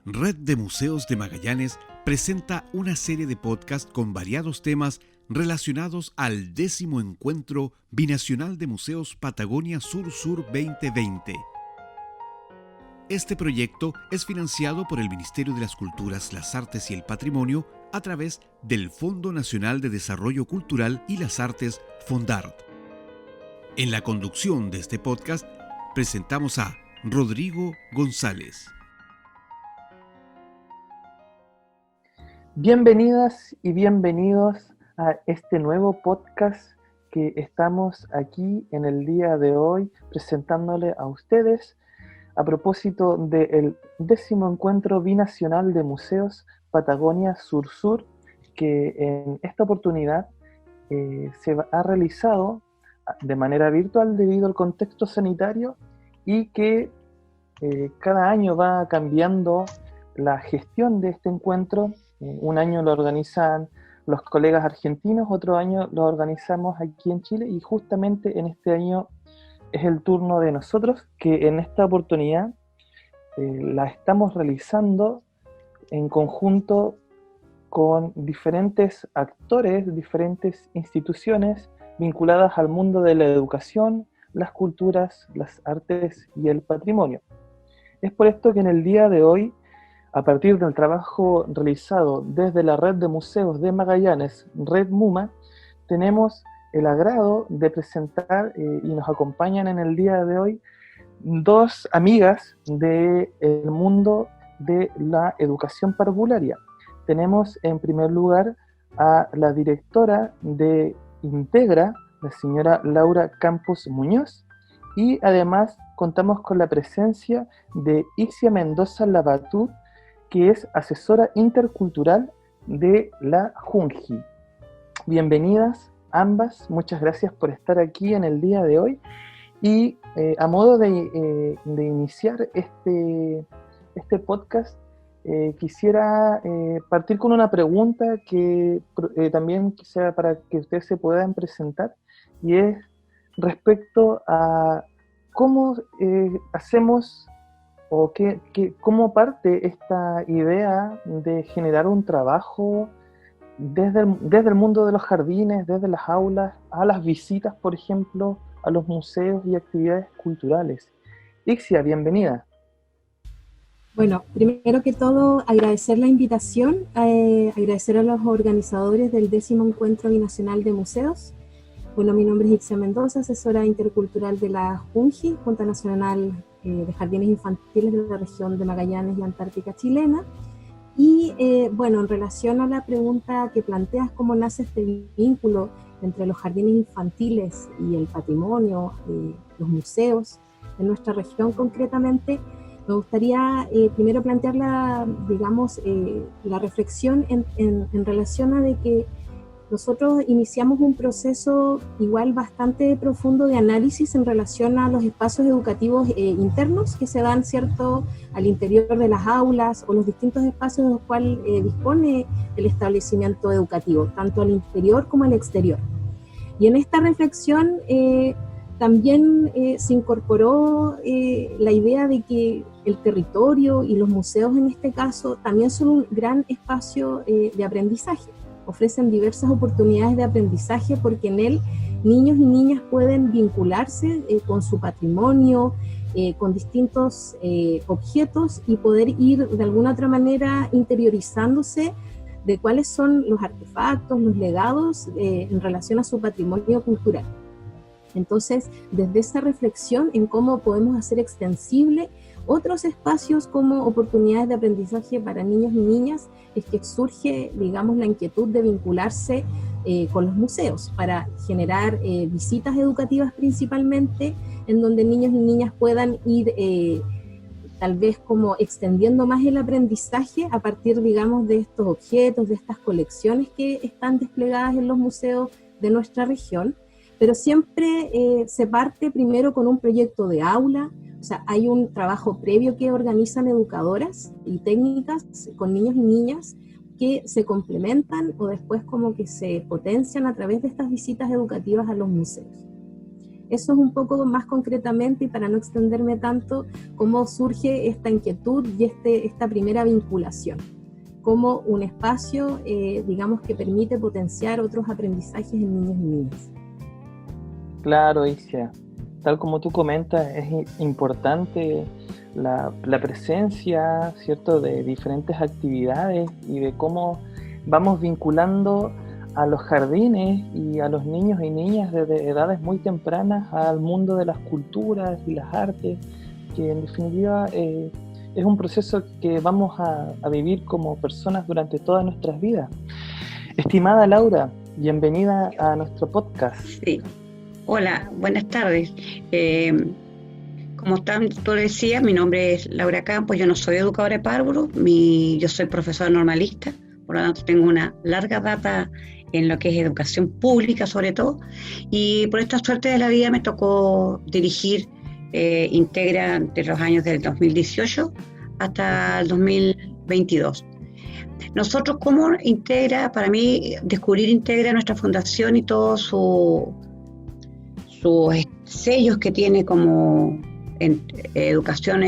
Red de Museos de Magallanes presenta una serie de podcasts con variados temas relacionados al 10º Encuentro Binacional de Museos Patagonia Sur-Sur 2020. Este proyecto es financiado por el Ministerio de las Culturas, las Artes y el Patrimonio a través del Fondo Nacional de Desarrollo Cultural y las Artes, FONDART. En la conducción de este podcast presentamos a Rodrigo González. Bienvenidas y bienvenidos a este nuevo podcast que estamos aquí en el día de hoy presentándole a ustedes a propósito del 10º Encuentro Binacional de Museos Patagonia Sur-Sur, que en esta oportunidad se ha realizado de manera virtual debido al contexto sanitario y que cada año va cambiando la gestión de este encuentro. Un año lo organizan los colegas argentinos, otro año lo organizamos aquí en Chile y justamente en este año es el turno de nosotros, que en esta oportunidad la estamos realizando en conjunto con diferentes actores, diferentes instituciones vinculadas al mundo de la educación, las culturas, las artes y el patrimonio. Es por esto que en el día de hoy, a partir del trabajo realizado desde la Red de Museos de Magallanes, Red MUMA, tenemos el agrado de presentar y nos acompañan en el día de hoy dos amigas del mundo de la educación parvularia. Tenemos en primer lugar a la directora de Integra, la señora Laura Campos Muñoz, y además contamos con la presencia de Ixia Mendoza Labatut, que es asesora intercultural de la Junji. Bienvenidas ambas, muchas gracias por estar aquí en el día de hoy. Y a modo de iniciar este podcast, quisiera partir con una pregunta que también quisiera para que ustedes se puedan presentar, y es respecto a cómo hacemos o cómo parte esta idea de generar un trabajo desde el mundo de los jardines, desde las aulas, a las visitas, por ejemplo, a los museos y actividades culturales. Ixia, bienvenida. Bueno, primero que todo, agradecer la invitación, agradecer a los organizadores del 10º Encuentro Binacional de Museos. Bueno, mi nombre es Ixia Mendoza, asesora intercultural de la Junji, Junta Nacional de Jardines Infantiles de la región de Magallanes y Antártica chilena. Y bueno, en relación a la pregunta que planteas, ¿cómo nace este vínculo entre los jardines infantiles y el patrimonio, los museos en nuestra región concretamente? Me gustaría primero plantear la reflexión en relación a de que nosotros iniciamos un proceso igual bastante profundo de análisis en relación a los espacios educativos internos que se dan, ¿cierto?, al interior de las aulas o los distintos espacios de los cuales dispone el establecimiento educativo, tanto al interior como al exterior. Y en esta reflexión también se incorporó la idea de que el territorio y los museos en este caso también son un gran espacio de aprendizaje. Ofrecen diversas oportunidades de aprendizaje porque en él niños y niñas pueden vincularse con su patrimonio, con distintos objetos y poder ir de alguna otra manera interiorizándose de cuáles son los artefactos, los legados en relación a su patrimonio cultural. Entonces, desde esa reflexión en cómo podemos hacer extensible otros espacios como oportunidades de aprendizaje para niños y niñas, es que surge, digamos, la inquietud de vincularse con los museos para generar visitas educativas principalmente, en donde niños y niñas puedan ir tal vez como extendiendo más el aprendizaje a partir, digamos, de estos objetos, de estas colecciones que están desplegadas en los museos de nuestra región. Pero siempre se parte primero con un proyecto de aula, o sea, hay un trabajo previo que organizan educadoras y técnicas con niños y niñas que se complementan o después como que se potencian a través de estas visitas educativas a los museos. Eso es un poco más concretamente, y para no extenderme tanto, cómo surge esta inquietud y esta primera vinculación, como un espacio, digamos, que permite potenciar otros aprendizajes en niños y niñas. Claro, Isia. Tal como tú comentas, es importante la presencia, ¿cierto?, de diferentes actividades y de cómo vamos vinculando a los jardines y a los niños y niñas desde edades muy tempranas al mundo de las culturas y las artes, que en definitiva es un proceso que vamos a vivir como personas durante todas nuestras vidas. Estimada Laura, bienvenida a nuestro podcast. Sí. Hola, buenas tardes. Como tú decías, mi nombre es Laura Campos, yo no soy educadora de párvulos, yo soy profesora normalista, por lo tanto tengo una larga data en lo que es educación pública sobre todo, y por esta suerte de la vida me tocó dirigir Integra entre los años del 2018 hasta el 2022. Nosotros como Integra, para mí descubrir Integra, nuestra fundación y todos sus sellos que tiene como en educación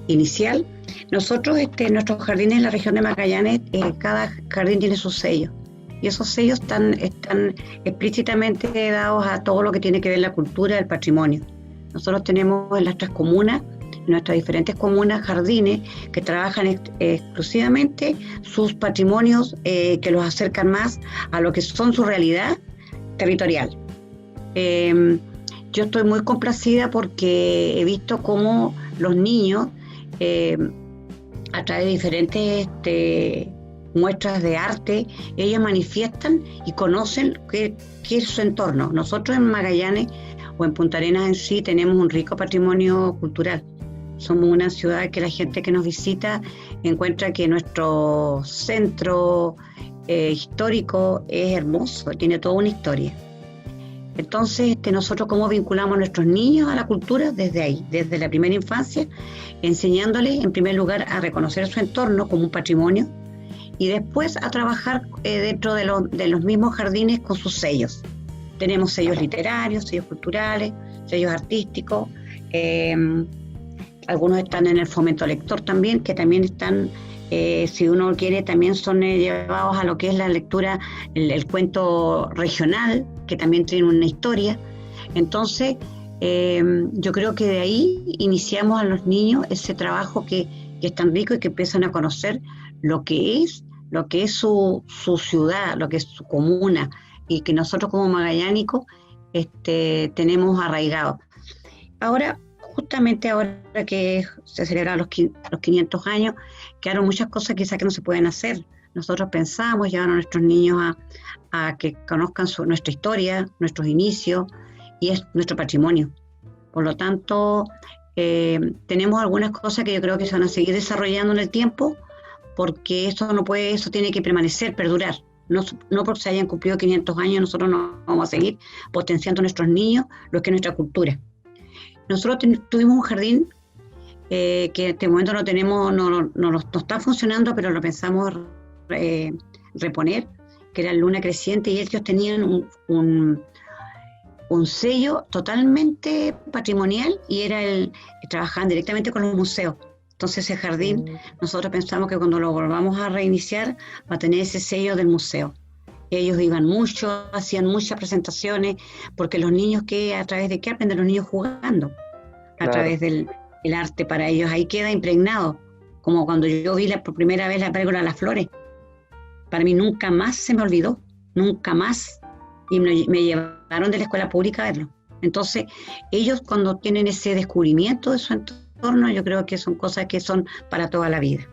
inicial, nosotros nuestros jardines en la región de Magallanes, cada jardín tiene su sello, y esos sellos están explícitamente dados a todo lo que tiene que ver la cultura, el patrimonio. Nosotros tenemos en nuestras comunas, en nuestras diferentes comunas, jardines que trabajan exclusivamente sus patrimonios, que los acercan más a lo que son su realidad territorial. Yo estoy muy complacida porque he visto cómo los niños, a través de diferentes muestras de arte, ellos manifiestan y conocen qué es su entorno. Nosotros en Magallanes o en Punta Arenas en sí tenemos un rico patrimonio cultural. Somos una ciudad que la gente que nos visita encuentra que nuestro centro histórico es hermoso, tiene toda una historia. Entonces, nosotros cómo vinculamos a nuestros niños a la cultura desde ahí, desde la primera infancia, enseñándoles en primer lugar a reconocer su entorno como un patrimonio y después a trabajar dentro de los mismos jardines con sus sellos. Tenemos sellos literarios, sellos culturales, sellos artísticos, algunos están en el fomento lector también, que también están, si uno quiere, también son llevados a lo que es la lectura, el cuento regional, que también tiene una historia. Entonces, yo creo que de ahí iniciamos a los niños ese trabajo que es tan rico y que empiezan a conocer lo que es su ciudad, lo que es su comuna, y que nosotros como magallánicos tenemos arraigado. Ahora, justamente ahora que se celebran los 500 años, quedaron muchas cosas quizás que no se pueden hacer. Nosotros pensamos llevar a nuestros niños a que conozcan nuestra historia, nuestros inicios, y es nuestro patrimonio. Por lo tanto, tenemos algunas cosas que yo creo que se van a seguir desarrollando en el tiempo, porque eso tiene que permanecer, perdurar. No porque se hayan cumplido 500 años, nosotros no vamos a seguir potenciando a nuestros niños lo que es nuestra cultura. Nosotros tuvimos un jardín que en este momento no está funcionando, pero lo pensamos reponer, que era Luna Creciente, y ellos tenían un sello totalmente patrimonial, y trabajaban directamente con los museos. Entonces ese jardín, nosotros pensamos que cuando lo volvamos a reiniciar va a tener ese sello del museo. Ellos iban mucho, hacían muchas presentaciones, porque los niños, ¿a través de qué aprenden los niños? Jugando, a través del arte. Para ellos ahí queda impregnado, como cuando yo vi por primera vez la película Las Flores. Para mí nunca más se me olvidó, nunca más, y me llevaron de la escuela pública a verlo. Entonces ellos, cuando tienen ese descubrimiento de su entorno, yo creo que son cosas que son para toda la vida.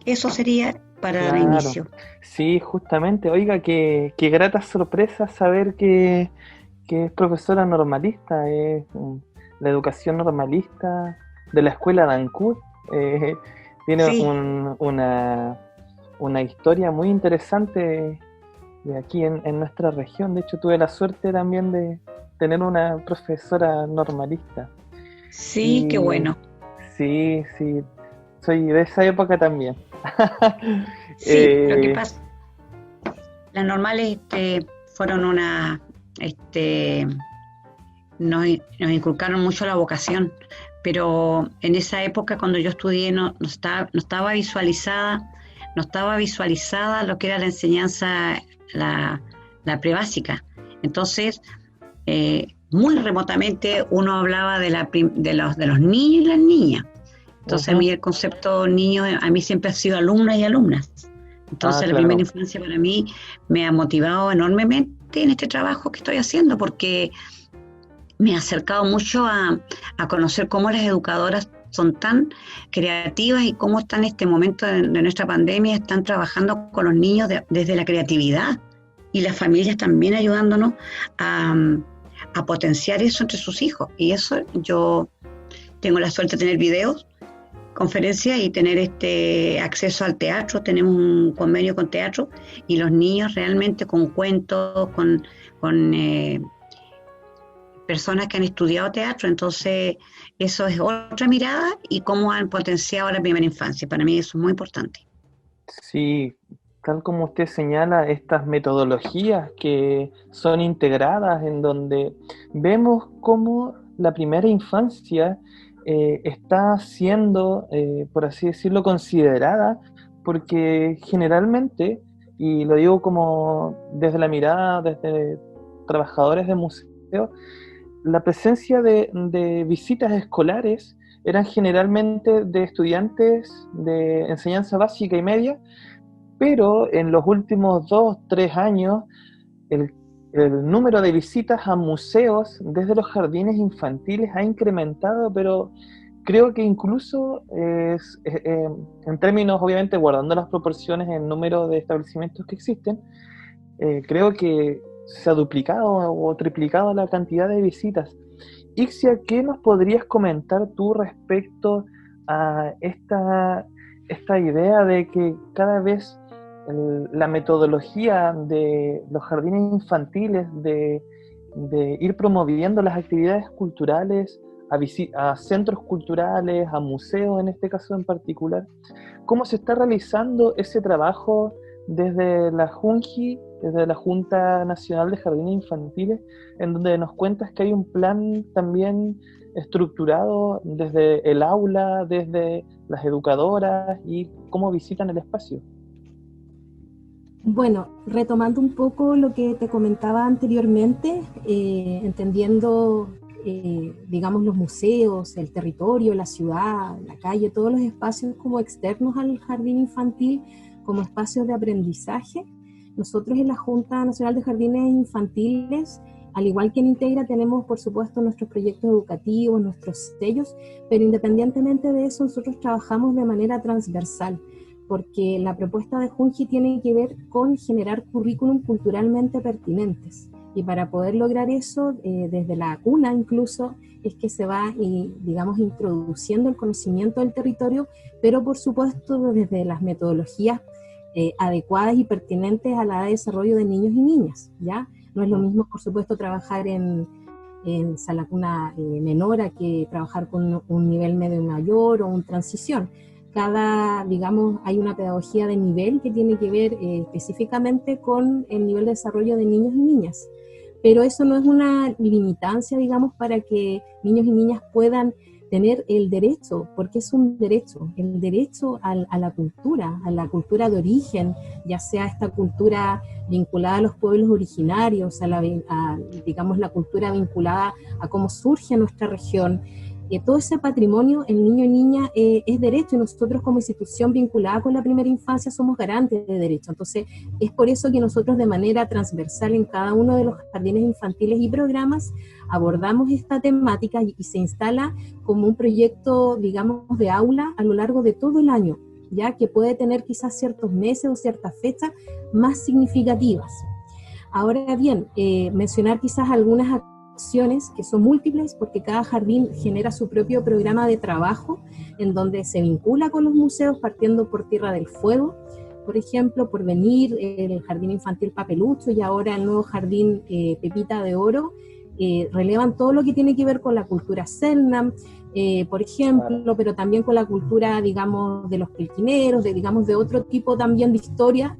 Eso sería para el inicio. Sí, justamente. Oiga, qué grata sorpresa saber que es profesora normalista, es la educación normalista de la escuela de Ancud. Tiene Sí. una historia muy interesante de aquí en nuestra región. De hecho, tuve la suerte también de tener una profesora normalista. Sí, qué bueno. Sí, soy de esa época también. Sí, lo que pasa, las normales fueron nos inculcaron mucho la vocación, pero en esa época cuando yo estudié no estaba visualizada lo que era la enseñanza, la prebásica. Entonces, muy remotamente uno hablaba de los niños y las niñas. Entonces, a mí el concepto niño, a mí siempre ha sido alumnas y alumnas. Entonces, la primera infancia para mí me ha motivado enormemente en este trabajo que estoy haciendo, porque me ha acercado mucho a conocer cómo las educadoras son tan creativas y cómo están en este momento de nuestra pandemia, están trabajando con los niños desde la creatividad, y las familias también ayudándonos a potenciar eso entre sus hijos. Y eso, yo tengo la suerte de tener videos, conferencias y tener acceso al teatro. Tenemos un convenio con teatro, y los niños realmente con cuentos, con personas que han estudiado teatro. Entonces eso es otra mirada, y cómo han potenciado la primera infancia. Para mí eso es muy importante. Sí, tal como usted señala, estas metodologías que son integradas, en donde vemos cómo la primera infancia está siendo, por así decirlo, considerada, porque generalmente, y lo digo como desde la mirada, desde trabajadores de museo, la presencia de visitas escolares eran generalmente de estudiantes de enseñanza básica y media, pero en los últimos 2-3 años el número de visitas a museos desde los jardines infantiles ha incrementado, pero creo que incluso en términos, obviamente guardando las proporciones en número de establecimientos que existen, creo que se ha duplicado o triplicado la cantidad de visitas. Ixia, ¿qué nos podrías comentar tú respecto a esta idea de que cada vez la metodología de los jardines infantiles de ir promoviendo las actividades culturales a centros culturales, a museos en este caso en particular, cómo se está realizando ese trabajo desde la JUNJI, desde la Junta Nacional de Jardines Infantiles, en donde nos cuentas que hay un plan también estructurado desde el aula, desde las educadoras, y cómo visitan el espacio? Bueno, retomando un poco lo que te comentaba anteriormente, entendiendo, digamos, los museos, el territorio, la ciudad, la calle, todos los espacios como externos al jardín infantil, como espacios de aprendizaje. Nosotros en la Junta Nacional de Jardines Infantiles, al igual que en Integra, tenemos por supuesto nuestros proyectos educativos, nuestros sellos, pero independientemente de eso nosotros trabajamos de manera transversal, porque la propuesta de JUNJI tiene que ver con generar currículum culturalmente pertinentes, y para poder lograr eso, desde la cuna incluso, es que se va, digamos, introduciendo el conocimiento del territorio, pero por supuesto desde las metodologías adecuadas y pertinentes a la edad de desarrollo de niños y niñas, ¿ya? No es lo mismo, por supuesto, trabajar en sala cuna menor a que trabajar con un nivel medio mayor o un transición. Digamos, hay una pedagogía de nivel que tiene que ver específicamente con el nivel de desarrollo de niños y niñas. Pero eso no es una limitancia, digamos, para que niños y niñas puedan tener el derecho, porque es un derecho, el derecho a la cultura de origen, ya sea esta cultura vinculada a los pueblos originarios, digamos, la cultura vinculada a cómo surge nuestra región. Todo ese patrimonio, el niño y niña, es derecho, y nosotros como institución vinculada con la primera infancia somos garantes de derecho. Entonces es por eso que nosotros de manera transversal en cada uno de los jardines infantiles y programas abordamos esta temática, y se instala como un proyecto, digamos, de aula a lo largo de todo el año, ya que puede tener quizás ciertos meses o ciertas fechas más significativas. Ahora bien, mencionar quizás algunas acciones que son múltiples, porque cada jardín genera su propio programa de trabajo en donde se vincula con los museos, partiendo por Tierra del Fuego, por ejemplo, por venir el Jardín Infantil Papelucho y ahora el nuevo Jardín Pepita de Oro, relevan todo lo que tiene que ver con la cultura Selknam, por ejemplo, pero también con la cultura, digamos, de los pelquineros, digamos, de otro tipo también de historia,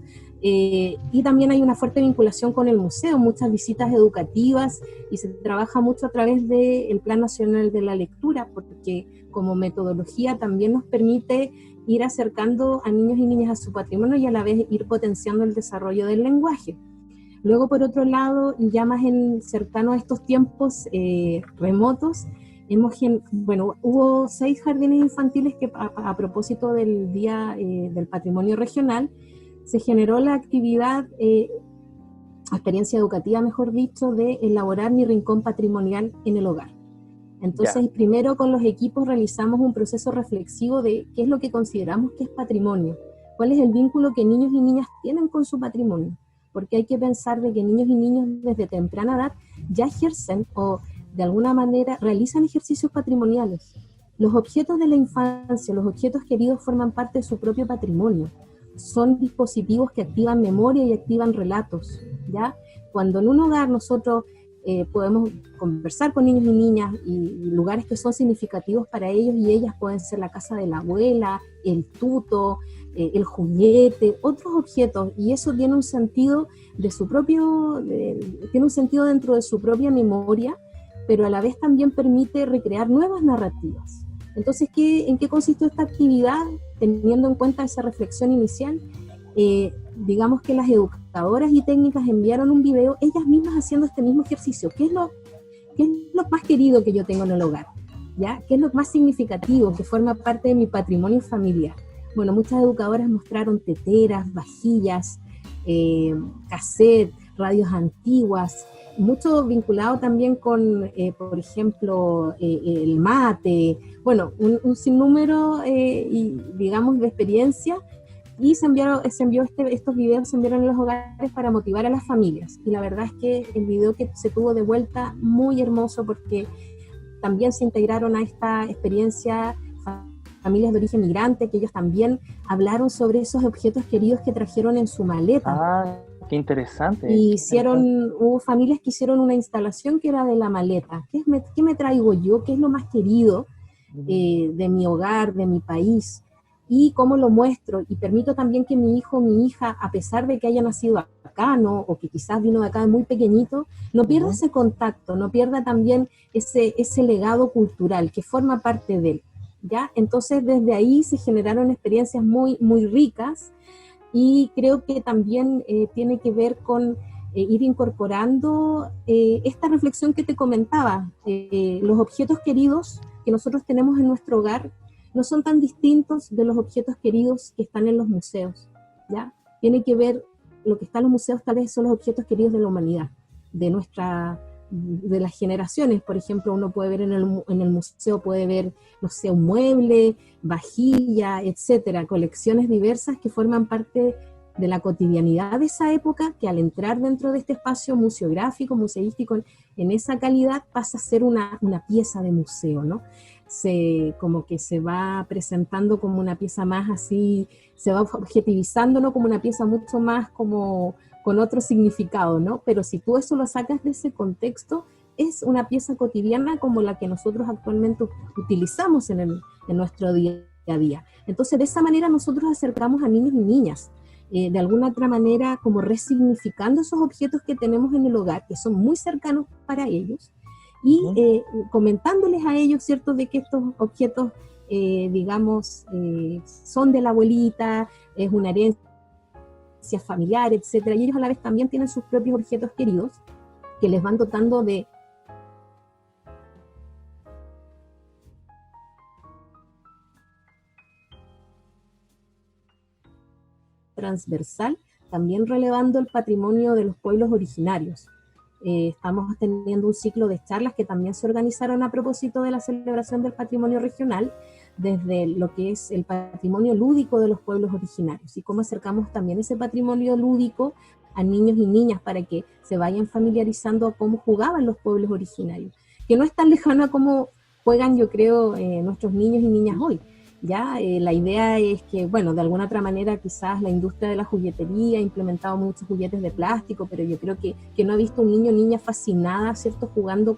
Y también hay una fuerte vinculación con el museo, muchas visitas educativas, y se trabaja mucho a través del Plan Nacional de la Lectura, porque como metodología también nos permite ir acercando a niños y niñas a su patrimonio y a la vez ir potenciando el desarrollo del lenguaje. Luego, por otro lado, ya más cercano a estos tiempos remotos, hubo 6 jardines infantiles que a propósito del Día del Patrimonio Regional, se generó la actividad, experiencia educativa, mejor dicho, de elaborar mi rincón patrimonial en el hogar. Entonces, primero con los equipos realizamos un proceso reflexivo de qué es lo que consideramos que es patrimonio, cuál es el vínculo que niños y niñas tienen con su patrimonio, porque hay que pensar de que niños y niños desde temprana edad ya ejercen o de alguna manera realizan ejercicios patrimoniales. Los objetos de la infancia, los objetos queridos forman parte de su propio patrimonio. Son dispositivos que activan memoria y activan relatos, ¿ya? Cuando en un hogar nosotros podemos conversar con niños y niñas y lugares que son significativos para ellos y ellas, pueden ser la casa de la abuela, el tuto, el juguete, otros objetos, y eso tiene un sentido de su propio, tiene un sentido dentro de su propia memoria, pero a la vez también permite recrear nuevas narrativas. Entonces, ¿en qué consistió esta actividad? Teniendo en cuenta esa reflexión inicial, digamos que las educadoras y técnicas enviaron un video, ellas mismas haciendo este mismo ejercicio. ¿Qué es lo más querido que yo tengo en el hogar? ¿Ya? ¿Qué es lo más significativo que forma parte de mi patrimonio familiar? Bueno, muchas educadoras mostraron teteras, vajillas, cassette, radios antiguas, mucho vinculado también con, por ejemplo, el mate, bueno, un sinnúmero, digamos, de experiencia, y estos videos se enviaron en los hogares para motivar a las familias, y la verdad es que el video que se tuvo de vuelta muy hermoso, porque también se integraron a esta experiencia familias de origen migrante, que ellos también hablaron sobre esos objetos queridos que trajeron en su maleta. Ah, qué interesante. Y hubo familias que hicieron una instalación que era de la maleta. ¿Qué me traigo yo? ¿Qué es lo más querido de mi hogar, de mi país? Y cómo lo muestro. Y permito también que mi hijo o mi hija, a pesar de que haya nacido acá, ¿no? O que quizás vino de acá muy pequeñito, no pierda ese contacto, no pierda también ese legado cultural que forma parte de él, ¿ya? Entonces, desde ahí se generaron experiencias muy, muy ricas. Y creo que también tiene que ver con ir incorporando esta reflexión que te comentaba. Los objetos queridos que nosotros tenemos en nuestro hogar no son tan distintos de los objetos queridos que están en los museos, ¿ya? Tiene que ver, lo que está en los museos tal vez son los objetos queridos de la humanidad, de las generaciones. Por ejemplo, uno puede ver en el museo, puede ver, no sé, un mueble, vajilla, etcétera, colecciones diversas que forman parte de la cotidianidad de esa época, que al entrar dentro de este espacio museográfico, museístico, en esa calidad pasa a ser una pieza de museo, ¿no? Como que se va presentando como una pieza más así, se va objetivizando, ¿no? Como una pieza mucho más como con otro significado, ¿no? Pero si tú eso lo sacas de ese contexto, es una pieza cotidiana como la que nosotros actualmente utilizamos en nuestro día a día. Entonces, de esa manera nosotros acercamos a niños y niñas, de alguna otra manera como resignificando esos objetos que tenemos en el hogar, que son muy cercanos para ellos, y comentándoles a ellos, ¿cierto?, de que estos objetos, digamos, son de la abuelita, es una herencia familiar, etcétera, y ellos a la vez también tienen sus propios objetos queridos que les van dotando de transversal, también relevando el patrimonio de los pueblos originarios. Estamos teniendo un ciclo de charlas que también se organizaron a propósito de la celebración del patrimonio regional, desde lo que es el patrimonio lúdico de los pueblos originarios y cómo acercamos también ese patrimonio lúdico a niños y niñas para que se vayan familiarizando a cómo jugaban los pueblos originarios, que no es tan lejano a cómo juegan, yo creo, nuestros niños y niñas hoy. Ya, la idea es que, bueno, de alguna otra manera quizás la industria de la juguetería ha implementado muchos juguetes de plástico, pero yo creo que no ha visto un niño o niña fascinada, ¿cierto?, jugando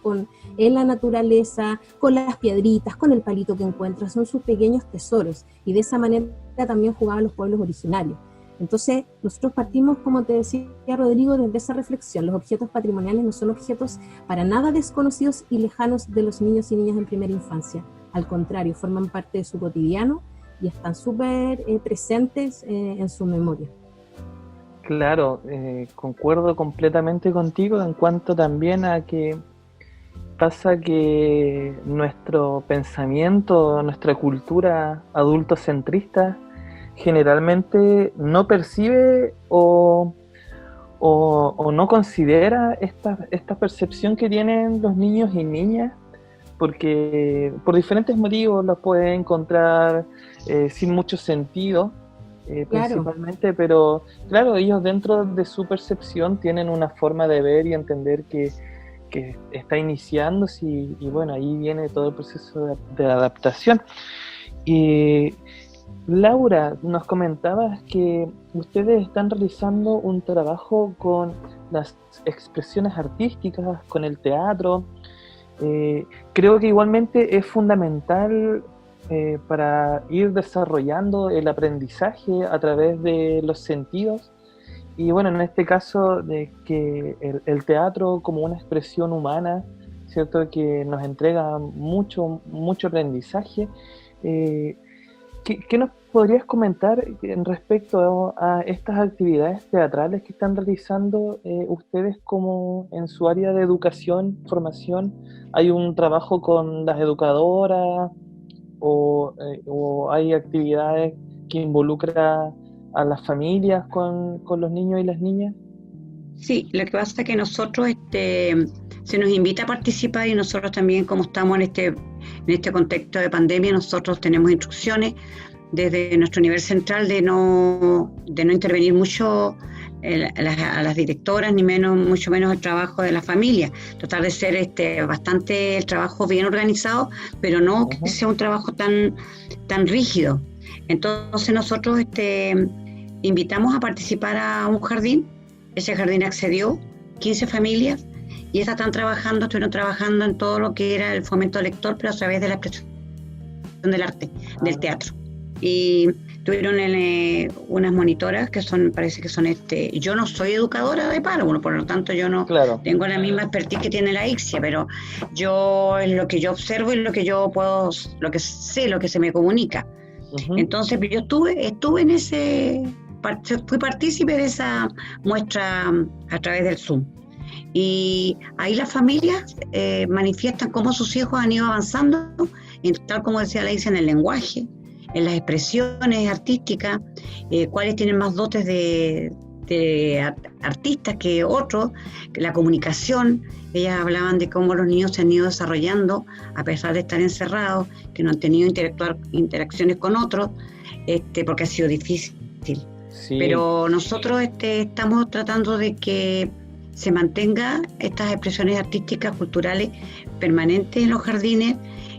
en la naturaleza, con las piedritas, con el palito que encuentra, son sus pequeños tesoros, y de esa manera también jugaban los pueblos originarios. Entonces, nosotros partimos, como te decía Rodrigo, desde esa reflexión. Los objetos patrimoniales no son objetos para nada desconocidos y lejanos de los niños y niñas en primera infancia. Al contrario, forman parte de su cotidiano y están súper presentes en su memoria. Claro, concuerdo completamente contigo en cuanto también a que pasa que nuestro pensamiento, nuestra cultura adultocentrista generalmente no percibe o no considera esta percepción que tienen los niños y niñas, porque por diferentes motivos los pueden encontrar sin mucho sentido, principalmente, pero claro, ellos dentro de su percepción tienen una forma de ver y entender que está iniciándose y bueno, ahí viene todo el proceso de adaptación. Y Laura, nos comentabas que ustedes están realizando un trabajo con las expresiones artísticas, con el teatro. Creo que igualmente es fundamental para ir desarrollando el aprendizaje a través de los sentidos. Y bueno, en este caso, de que el teatro como una expresión humana, ¿cierto?, que nos entrega mucho aprendizaje. ¿Qué nos podrías comentar en respecto a estas actividades teatrales que están realizando ustedes como en su área de educación, formación? ¿Hay un trabajo con las educadoras o hay actividades que involucran a las familias con los niños y las niñas? Sí, lo que pasa es que nosotros se nos invita a participar y nosotros también, como estamos en este contexto de pandemia, nosotros tenemos instrucciones desde nuestro nivel central de no intervenir mucho a las directoras, ni mucho menos el trabajo de la familia, tratar de ser bastante el trabajo bien organizado, pero no que sea un trabajo tan rígido. Entonces nosotros invitamos a participar a un jardín. Ese jardín accedió 15 familias y estuvieron trabajando en todo lo que era el fomento lector, pero a través de la expresión del arte, del teatro. Y tuvieron unas monitoras que parece que son yo no soy educadora de párvulos, por lo tanto yo no tengo la misma expertise que tiene la ICSIA, pero yo es lo que yo observo y lo que yo puedo, lo que sé, lo que se me comunica. Entonces yo estuve en fui partícipe de esa muestra a través del Zoom. Y ahí las familias manifiestan cómo sus hijos han ido avanzando, tal como decía la ICSIA, en el lenguaje, en las expresiones artísticas, cuáles tienen más dotes de artistas que otros, la comunicación. Ellas hablaban de cómo los niños se han ido desarrollando a pesar de estar encerrados, que no han tenido interacciones con otros, porque ha sido difícil. Sí. Pero nosotros estamos tratando de que se mantenga estas expresiones artísticas, culturales, permanentes en los jardines,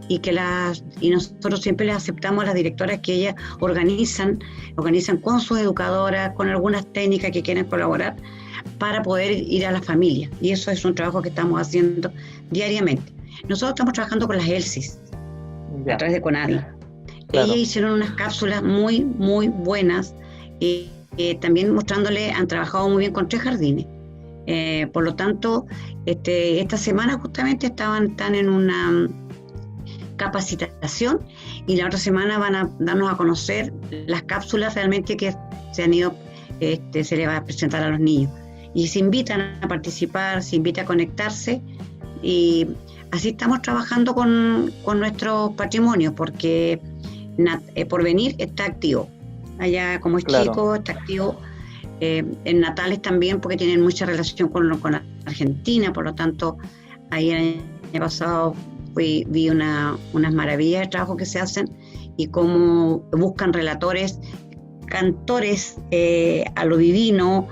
y nosotros siempre les aceptamos a las directoras que ellas organizan con sus educadoras, con algunas técnicas que quieran colaborar para poder ir a la familia. Y eso es un trabajo que estamos haciendo diariamente. Nosotros estamos trabajando con las ELSIS, a través de CONADI. Ellas hicieron unas cápsulas muy, muy buenas, también mostrándole, han trabajado muy bien con 3 jardines. Por lo tanto, esta semana justamente están en una capacitación y la otra semana van a darnos a conocer las cápsulas realmente que se han ido, se le va a presentar a los niños. Y se invitan a participar, se invita a conectarse, y así estamos trabajando con nuestro patrimonio, porque Porvenir está activo. Allá, como es chico, está activo. En Natales también, porque tienen mucha relación con Argentina, por lo tanto, ahí el año pasado vi unas maravillas de trabajo que se hacen y cómo buscan relatores, cantores a lo divino.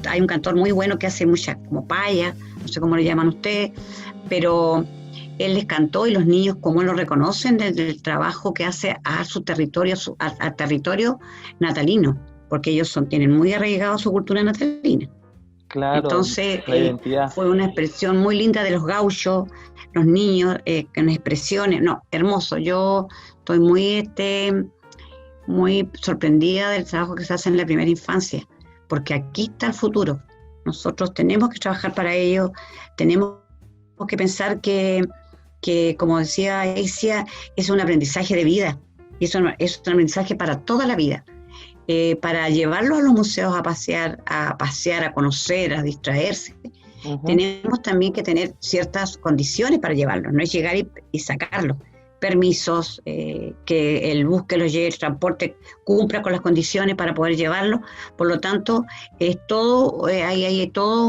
Hay un cantor muy bueno que hace mucha como paya, no sé cómo le llaman ustedes, pero él les cantó, y los niños cómo lo reconocen del trabajo que hace a su territorio, al territorio natalino, porque ellos tienen muy arraigado su cultura natalina. Claro, entonces fue una expresión muy linda de los gauchos, los niños, con expresiones, hermoso. Yo estoy muy muy sorprendida del trabajo que se hace en la primera infancia, porque aquí está el futuro. Nosotros tenemos que trabajar para ello, tenemos que pensar que como decía Isia, es un aprendizaje de vida, y es un aprendizaje para toda la vida. Para llevarlos a los museos a pasear, a conocer, a distraerse, tenemos también que tener ciertas condiciones para llevarlos, no es llegar y sacarlos. Permisos, que el bus que los lleve, el transporte cumpla con las condiciones para poder llevarlo. Por lo tanto, es todo, hay toda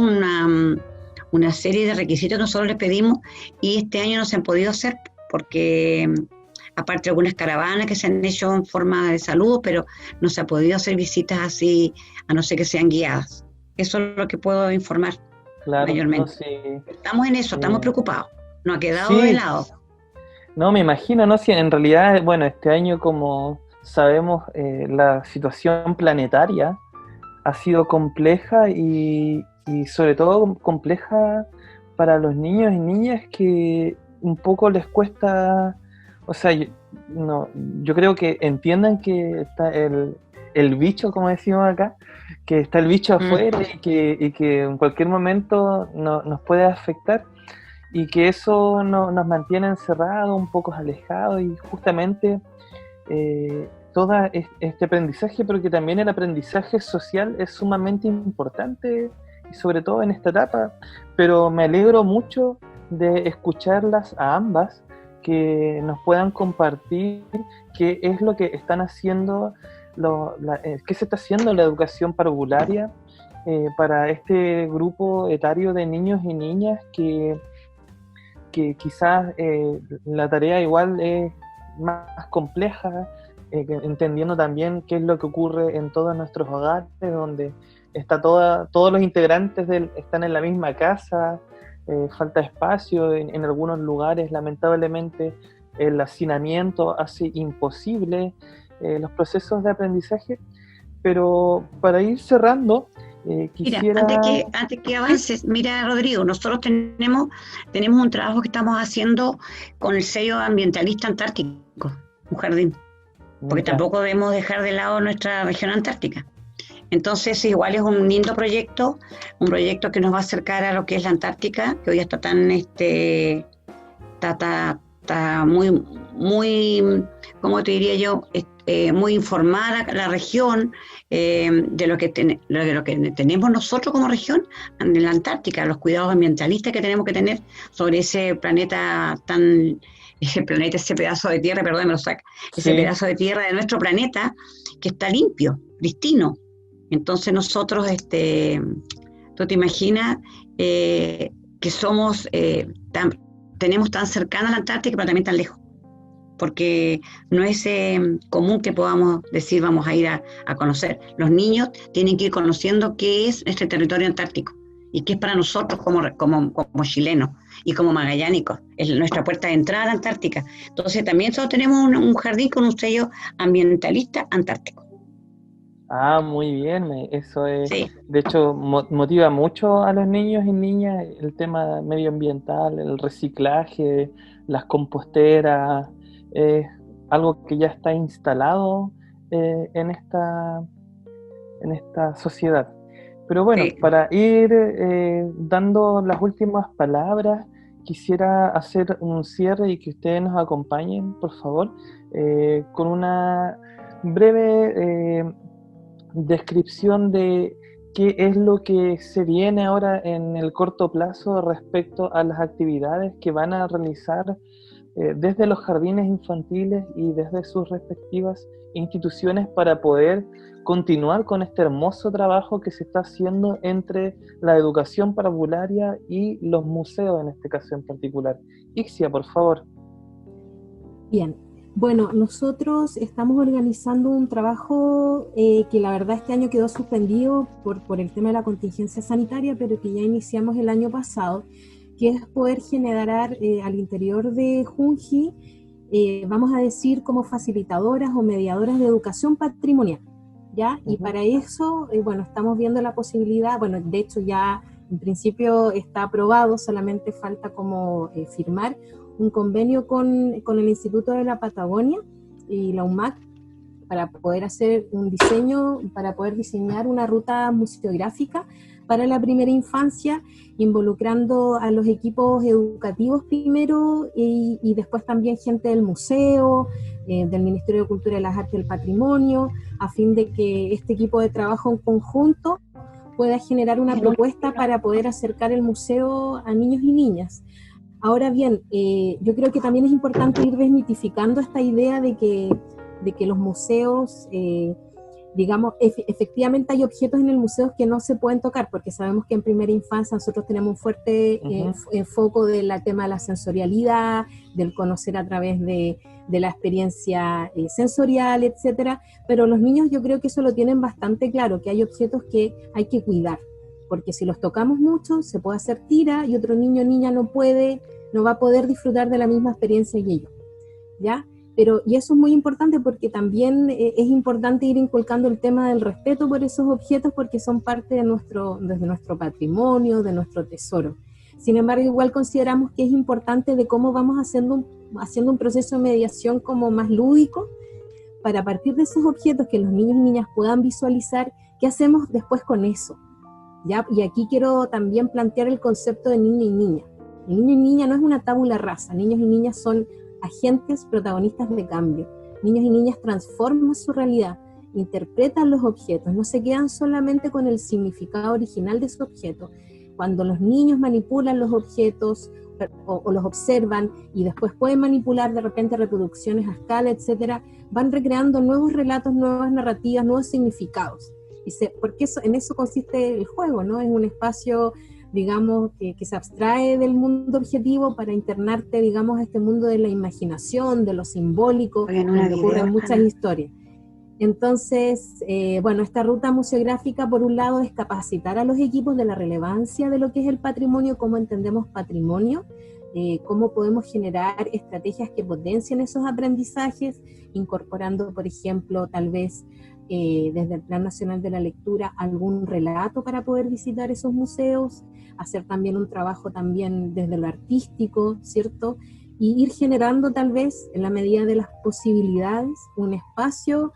una serie de requisitos que nosotros les pedimos, y este año no se han podido hacer porque, aparte de algunas caravanas que se han hecho en forma de saludo, pero no se ha podido hacer visitas así, a no ser que sean guiadas. Eso es lo que puedo informar, mayormente. No, sí. Estamos en eso, estamos preocupados. No ha quedado de lado. No, me imagino, ¿no? Si en realidad, bueno, este año, como sabemos, la situación planetaria ha sido compleja y sobre todo compleja para los niños y niñas, que un poco les cuesta, o sea, yo creo que entiendan que está el bicho, como decimos acá, que está el bicho afuera y que en cualquier momento nos puede afectar, y que eso nos mantiene encerrados, un poco alejados, y justamente todo este aprendizaje, pero que también el aprendizaje social es sumamente importante, y sobre todo en esta etapa. Pero me alegro mucho de escucharlas a ambas, que nos puedan compartir qué es lo que están haciendo, qué se está haciendo en la educación parvularia para este grupo etario de niños y niñas que quizás la tarea igual es más compleja, entendiendo también qué es lo que ocurre en todos nuestros hogares, donde todos los integrantes están en la misma casa, falta espacio en algunos lugares. Lamentablemente el hacinamiento hace imposible los procesos de aprendizaje. Pero para ir cerrando, quisiera... Mira, antes que avances, mira, Rodrigo, nosotros tenemos un trabajo que estamos haciendo con el sello ambientalista antártico, un jardín, porque tampoco debemos dejar de lado nuestra región antártica. Entonces, igual es un lindo proyecto, un proyecto que nos va a acercar a lo que es la Antártica, que hoy está tan, está muy, ¿cómo te diría yo? Muy informada la región de lo que tenemos nosotros como región en la Antártica, los cuidados ambientalistas que tenemos que tener sobre ese planeta ese pedazo de tierra, perdón, me lo saca, ese pedazo de tierra de nuestro planeta que está limpio, pristino. Entonces nosotros, tú te imaginas que somos, tenemos tan cercana a la Antártica, pero también tan lejos, porque no es común que podamos decir vamos a ir a conocer. Los niños tienen que ir conociendo qué es este territorio antártico y qué es para nosotros como chilenos y como magallánicos, es nuestra puerta de entrada a la Antártica. Entonces también nosotros tenemos un jardín con un sello ambientalista antártico. Ah, muy bien, eso es, sí. De hecho, motiva mucho a los niños y niñas el tema medioambiental, el reciclaje, las composteras, es algo que ya está instalado en esta sociedad. Pero bueno, sí. Para ir dando las últimas palabras, quisiera hacer un cierre y que ustedes nos acompañen, por favor, con una breve descripción de qué es lo que se viene ahora en el corto plazo respecto a las actividades que van a realizar desde los jardines infantiles y desde sus respectivas instituciones para poder continuar con este hermoso trabajo que se está haciendo entre la educación parvularia y los museos en este caso en particular. Ixia, por favor. Bien. Bueno, nosotros estamos organizando un trabajo que la verdad este año quedó suspendido por el tema de la contingencia sanitaria, pero que ya iniciamos el año pasado, que es poder generar al interior de Junji, vamos a decir como facilitadoras o mediadoras de educación patrimonial, ¿ya? Uh-huh. Y para eso, bueno, estamos viendo la posibilidad, bueno, de hecho ya en principio está aprobado, solamente falta como firmar un convenio con el Instituto de la Patagonia y la UMAC para poder hacer un diseño, para poder diseñar una ruta museográfica para la primera infancia, involucrando a los equipos educativos primero y después también gente del museo, del Ministerio de Cultura y las Artes y el Patrimonio, a fin de que este equipo de trabajo en conjunto pueda generar una propuesta para poder acercar el museo a niños y niñas. Ahora bien, yo creo que también es importante ir desmitificando esta idea de que los museos, digamos, efectivamente hay objetos en el museo que no se pueden tocar, porque sabemos que en primera infancia nosotros tenemos un fuerte foco del tema de la sensorialidad, del conocer a través de la experiencia sensorial, etcétera, pero los niños yo creo que eso lo tienen bastante claro, que hay objetos que hay que cuidar, porque si los tocamos mucho se puede hacer tira y otro niño o niña no va a poder disfrutar de la misma experiencia que ellos, ¿ya? Y eso es muy importante porque también es importante ir inculcando el tema del respeto por esos objetos porque son parte de nuestro patrimonio, de nuestro tesoro. Sin embargo, igual consideramos que es importante de cómo vamos haciendo un proceso de mediación como más lúdico para a partir de esos objetos que los niños y niñas puedan visualizar, ¿qué hacemos después con eso? ¿Ya? Y aquí quiero también plantear el concepto de niño y niña. El niño y niña no es una tabula rasa, niños y niñas son agentes protagonistas de cambio. Niños y niñas transforman su realidad, interpretan los objetos, no se quedan solamente con el significado original de su objeto. Cuando los niños manipulan los objetos o los observan y después pueden manipular de repente reproducciones a escala, etcétera, van recreando nuevos relatos, nuevas narrativas, nuevos significados. Porque en eso consiste el juego, ¿no? Es un espacio, digamos, que se abstrae del mundo objetivo para internarte, digamos, a este mundo de la imaginación, de lo simbólico, donde ocurren muchas historias. Entonces, bueno, esta ruta museográfica, por un lado, es capacitar a los equipos de la relevancia de lo que es el patrimonio, cómo entendemos patrimonio, cómo podemos generar estrategias que potencien esos aprendizajes, incorporando, por ejemplo, tal vez desde el Plan Nacional de la Lectura, algún relato para poder visitar esos museos, hacer también un trabajo también desde lo artístico, ¿cierto? Y ir generando tal vez, en la medida de las posibilidades, un espacio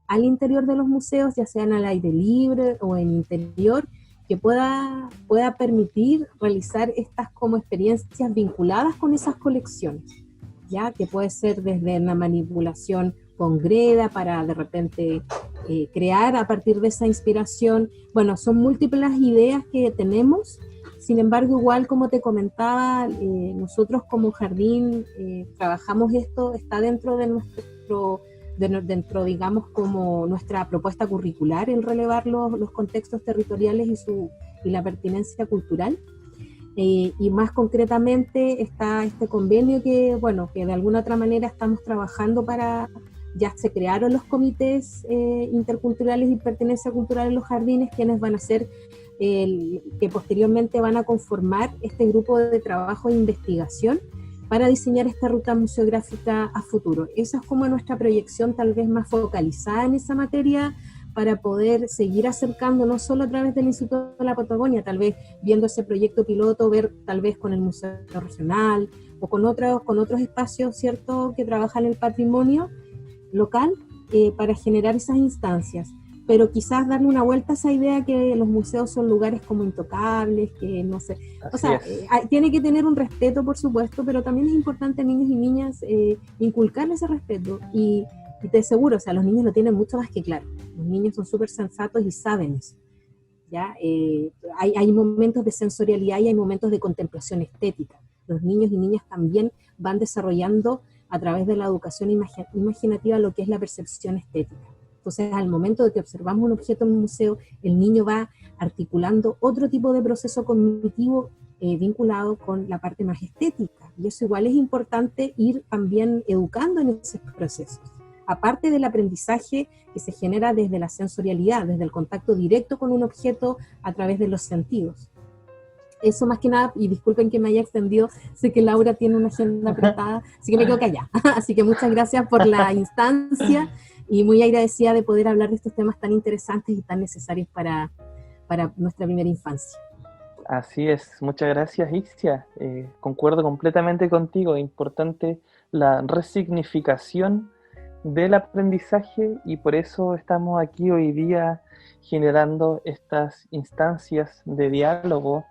al interior de los museos, ya sean al aire libre o en interior, que pueda permitir realizar estas como experiencias vinculadas con esas colecciones, ya que puede ser desde una manipulación con greda para de repente crear a partir de esa inspiración. Bueno, son múltiples las ideas que tenemos, sin embargo, igual como te comentaba, nosotros como jardín trabajamos esto, está dentro de dentro, digamos, como nuestra propuesta curricular, el relevar los contextos territoriales y la pertinencia cultural. Y más concretamente está este convenio que, bueno, que de alguna otra manera estamos trabajando ya se crearon los comités interculturales y pertenencia cultural en los jardines, quienes van a ser, que posteriormente van a conformar este grupo de trabajo e investigación para diseñar esta ruta museográfica a futuro. Esa es como nuestra proyección tal vez más focalizada en esa materia, para poder seguir acercando, no solo a través del Instituto de la Patagonia, tal vez viendo ese proyecto piloto, ver tal vez con el Museo Regional o con otros espacios, ¿cierto?, que trabajan el patrimonio local, para generar esas instancias. Pero quizás darle una vuelta a esa idea que los museos son lugares como intocables, que no sé, o sea, tiene que tener un respeto, por supuesto, pero también es importante a niños y niñas inculcarles ese respeto, y te aseguro, o sea, los niños lo tienen mucho más que claro. Los niños son súper sensatos y saben eso, ¿ya? Hay momentos de sensorialidad y hay momentos de contemplación estética. Los niños y niñas también van desarrollando a través de la educación imaginativa lo que es la percepción estética. Entonces, al momento de que observamos un objeto en un museo, el niño va articulando otro tipo de proceso cognitivo vinculado con la parte más estética. Y eso igual es importante ir también educando en esos procesos. Aparte del aprendizaje que se genera desde la sensorialidad, desde el contacto directo con un objeto a través de los sentidos. Eso más que nada, y disculpen que me haya extendido, sé que Laura tiene una agenda apretada, así que me quedo callada. Así que muchas gracias por la instancia y muy agradecida de poder hablar de estos temas tan interesantes y tan necesarios para nuestra primera infancia. Así es, muchas gracias, Ixia. Concuerdo completamente contigo, es importante la resignificación del aprendizaje, y por eso estamos aquí hoy día generando estas instancias de diálogo,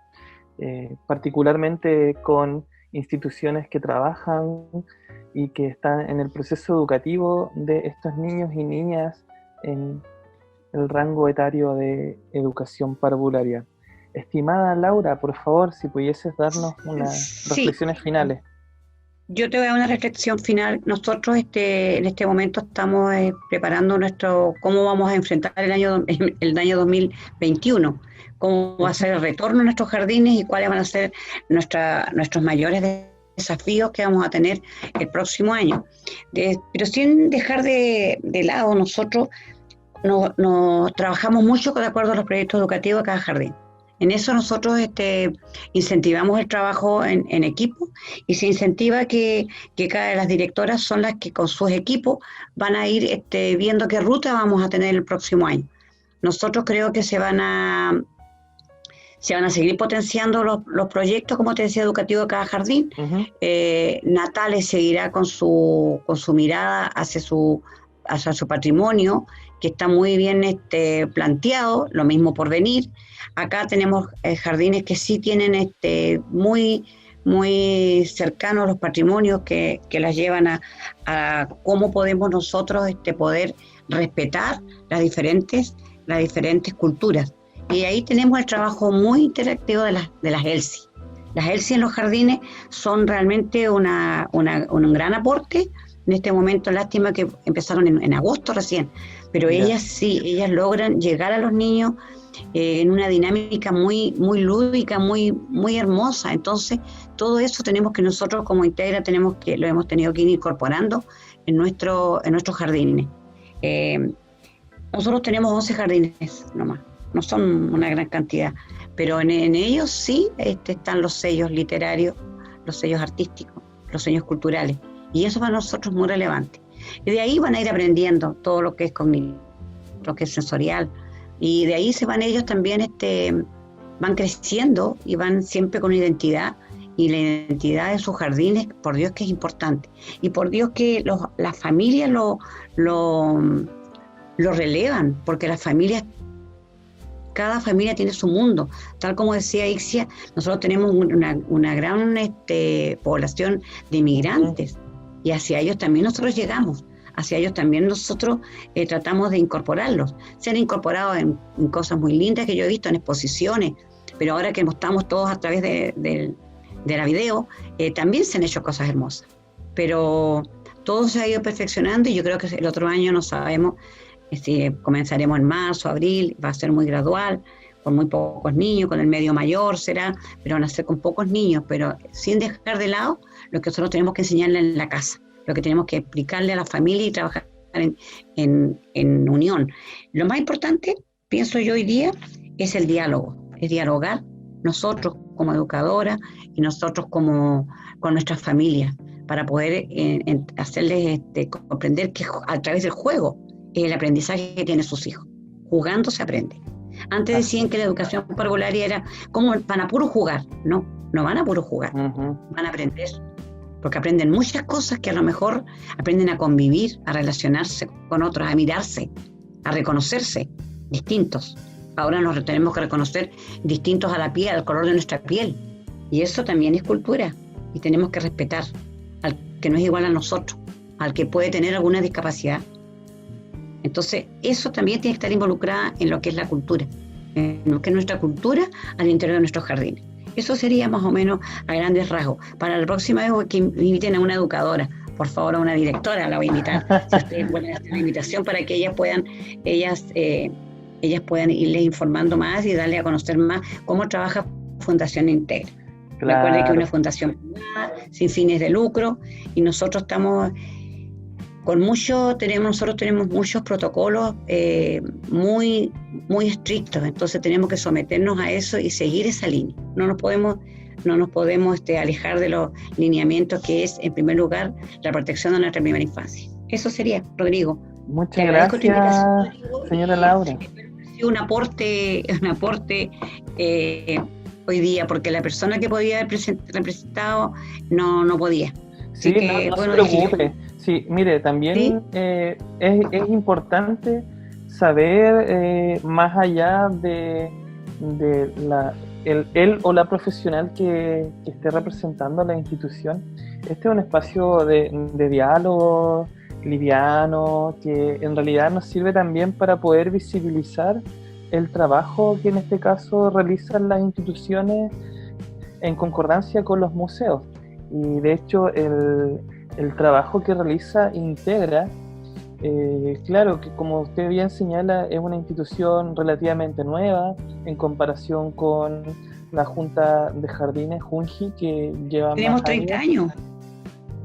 particularmente con instituciones que trabajan y que están en el proceso educativo de estos niños y niñas en el rango etario de educación parvularia. Estimada Laura, por favor, si pudieses darnos unas reflexiones finales. Yo te voy a dar una reflexión final. Nosotros en este momento estamos preparando cómo vamos a enfrentar el año 2021, cómo va a ser el retorno a nuestros jardines y cuáles van a ser nuestros mayores desafíos que vamos a tener el próximo año. Pero sin dejar de lado, nosotros nos trabajamos mucho de acuerdo a los proyectos educativos de cada jardín. En eso nosotros incentivamos el trabajo en equipo, y se incentiva que cada de las directoras son las que con sus equipos van a ir viendo qué ruta vamos a tener el próximo año. Nosotros creo que se van a seguir potenciando los proyectos, como te decía, educativos de cada jardín. Uh-huh. Natales seguirá con su mirada hacia su patrimonio, que está muy bien planteado, lo mismo por venir. Acá tenemos jardines que sí tienen muy, muy cercanos los patrimonios que las llevan a cómo podemos nosotros poder respetar las diferentes culturas. Y ahí tenemos el trabajo muy interactivo de las ELSI. Las ELSI en los jardines son realmente un gran aporte. En este momento, lástima que empezaron en agosto recién, pero ellas logran llegar a los niños en una dinámica muy, muy lúdica, muy, muy hermosa. Entonces, todo eso nosotros como Integra lo hemos tenido que ir incorporando en nuestros jardines. Nosotros tenemos 11 jardines nomás, no son una gran cantidad, pero en ellos sí están los sellos literarios, los sellos artísticos, los sellos culturales. Y eso para nosotros es muy relevante. Y de ahí van a ir aprendiendo todo lo que es cognitivo, lo que es sensorial. Y de ahí ellos también van creciendo y van siempre con identidad. Y la identidad de sus jardines, por Dios que es importante. Y por Dios que las familias lo relevan, porque cada familia tiene su mundo. Tal como decía Ixia, nosotros tenemos una gran población de inmigrantes. Y hacia ellos también nosotros llegamos, hacia ellos también nosotros tratamos de incorporarlos. Se han incorporado en cosas muy lindas que yo he visto en exposiciones, pero ahora que estamos todos a través de la video, también se han hecho cosas hermosas. Pero todo se ha ido perfeccionando, y yo creo que el otro año no sabemos si comenzaremos en marzo, abril, va a ser muy gradual, con muy pocos niños, con el medio mayor será, pero van a ser con pocos niños, pero sin dejar de lado lo que nosotros tenemos que enseñarle en la casa, lo que tenemos que explicarle a la familia y trabajar en unión. Lo más importante, pienso yo hoy día, es el diálogo, es dialogar nosotros como educadora y nosotros con nuestras familias, para poder hacerles comprender que a través del juego es el aprendizaje que tienen sus hijos. Jugando se aprende. Antes decían que la educación parvularia era como van a puro jugar. No van a puro jugar, van a aprender, porque aprenden muchas cosas que a lo mejor aprenden a convivir, a relacionarse con otros, a mirarse, a reconocerse distintos. Ahora nos tenemos que reconocer distintos a la piel, al color de nuestra piel, y eso también es cultura, y tenemos que respetar al que no es igual a nosotros, al que puede tener alguna discapacidad. Entonces, eso también tiene que estar involucrado en lo que es la cultura, en lo que es nuestra cultura al interior de nuestros jardines. Eso sería más o menos a grandes rasgos. Para la próxima vez que inviten a una educadora, por favor, a una directora, la voy a invitar. Si ustedes pueden hacer la invitación para que ellas puedan irles informando más y darle a conocer más cómo trabaja Fundación Integra. Claro. Recuerden que es una fundación sin fines de lucro, y nosotros estamos nosotros tenemos muchos protocolos muy, muy estrictos, entonces tenemos que someternos a eso y seguir esa línea. No nos podemos alejar de los lineamientos, que es, en primer lugar, la protección de nuestra primera infancia. Eso sería, Rodrigo. Muchas gracias, señora Laura. Un aporte hoy día, porque la persona que podía haber representado no podía. Sí, no se preocupe. Sí, mire, también ¿Sí? es importante saber más allá de él o la profesional que esté representando a la institución. Este es un espacio de diálogo liviano que en realidad nos sirve también para poder visibilizar el trabajo que en este caso realizan las instituciones en concordancia con los museos. Y de hecho el trabajo que realiza Integra, claro que como usted bien señala, es una institución relativamente nueva en comparación con la Junta de Jardines, Junji, que lleva Tenemos más 30 años.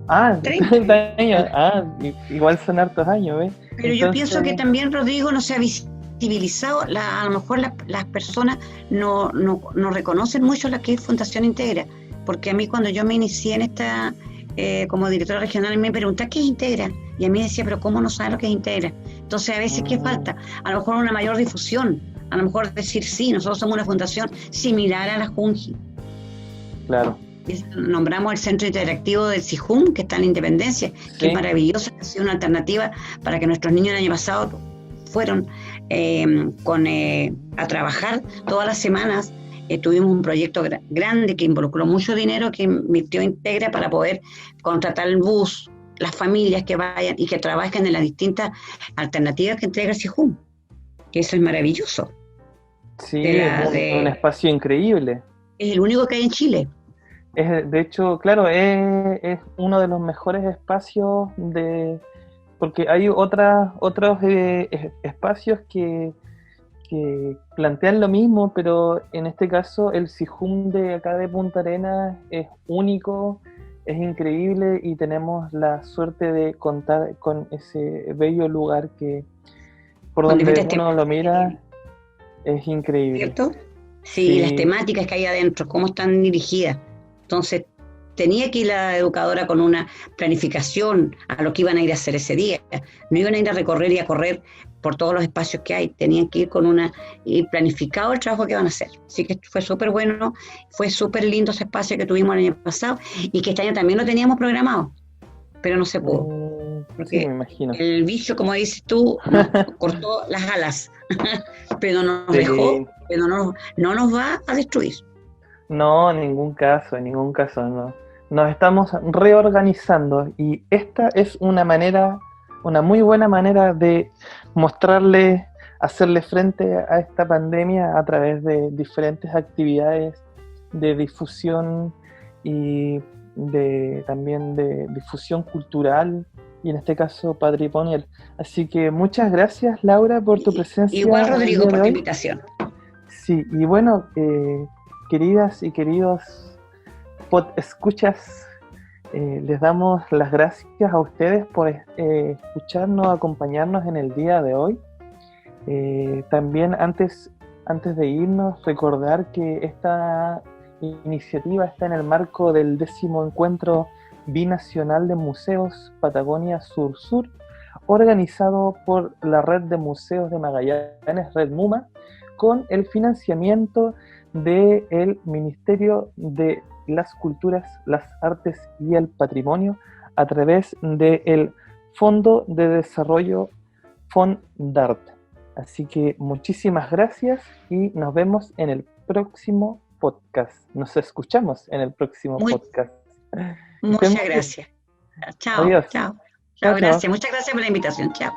Ah, 30 años. Ah, igual son hartos años, ¿ves? Pero yo pienso que también, Rodrigo, no se ha visibilizado, a lo mejor las personas no reconocen mucho la que es Fundación Integra, porque a mí cuando yo me inicié en esta, como directora regional, me preguntaba ¿qué es Integra? Y a mí decía, pero ¿cómo no sabe lo que es Integra? Entonces a veces, ¿qué falta? A lo mejor una mayor difusión, a lo mejor decir, sí, nosotros somos una fundación similar a la Junji. Claro. Nombramos el Centro Interactivo del CIJUM, que está en la Independencia, que es maravilloso, que ha sido una alternativa para que nuestros niños el año pasado fueron a trabajar todas las semanas. Tuvimos un proyecto grande que involucró mucho dinero, que invirtió Integra para poder contratar el bus, las familias que vayan y que trabajen en las distintas alternativas que entrega el CIJUM, que eso es maravilloso. Sí, es un espacio increíble. Es el único que hay en Chile. De hecho, claro, es uno de los mejores espacios porque hay otros espacios que plantean lo mismo, pero en este caso el CIJUM de acá de Punta Arenas es único, es increíble y tenemos la suerte de contar con ese bello lugar que por donde uno lo mira es increíble. ¿Cierto? Sí, las temáticas que hay adentro, cómo están dirigidas. Entonces, tenía que ir la educadora con una planificación a lo que iban a ir a hacer ese día. No iban a ir a recorrer y a correr por todos los espacios que hay. Tenían que ir ir planificado el trabajo que iban a hacer. Así que fue súper bueno, fue súper lindo ese espacio que tuvimos el año pasado y que este año también lo teníamos programado, pero no se pudo. Porque sí, me imagino. El vicio, como dices tú, nos cortó las alas, pero nos dejó, pero no nos va a destruir. No, en ningún caso, no. Nos estamos reorganizando y esta es una muy buena manera de hacerle frente a esta pandemia a través de diferentes actividades de difusión y también de difusión cultural y en este caso patrimonial. Así que muchas gracias, Laura, por tu presencia. Igual, Rodrigo, por la invitación. Sí, y bueno, queridas y queridos escuchas, les damos las gracias a ustedes por escucharnos, acompañarnos en el día de hoy. También antes de irnos, recordar que esta iniciativa está en el marco del 10º Encuentro Binacional de Museos Patagonia Sur-Sur, organizado por la Red de Museos de Magallanes, Red MUMA, con el financiamiento del Ministerio de las Culturas, las Artes y el Patrimonio a través del Fondo de Desarrollo FONDART. Así que muchísimas gracias y nos vemos en el próximo podcast. Nos escuchamos en el próximo podcast. Muchas gracias. Chao. Adiós. Chao. Chao, Gracias. chao. Muchas gracias por la invitación. Chao.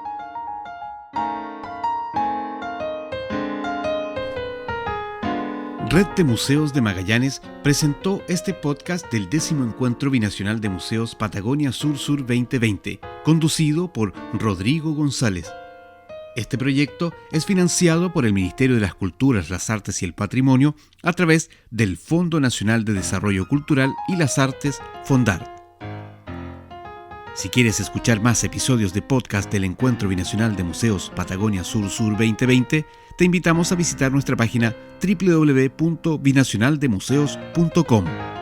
Red de Museos de Magallanes presentó este podcast del 10º Encuentro Binacional de Museos Patagonia Sur-Sur 2020, conducido por Rodrigo González. Este proyecto es financiado por el Ministerio de las Culturas, las Artes y el Patrimonio a través del Fondo Nacional de Desarrollo Cultural y las Artes, FONDART. Si quieres escuchar más episodios de podcast del Encuentro Binacional de Museos Patagonia Sur-Sur 2020, te invitamos a visitar nuestra página www.binacionaldemuseos.com.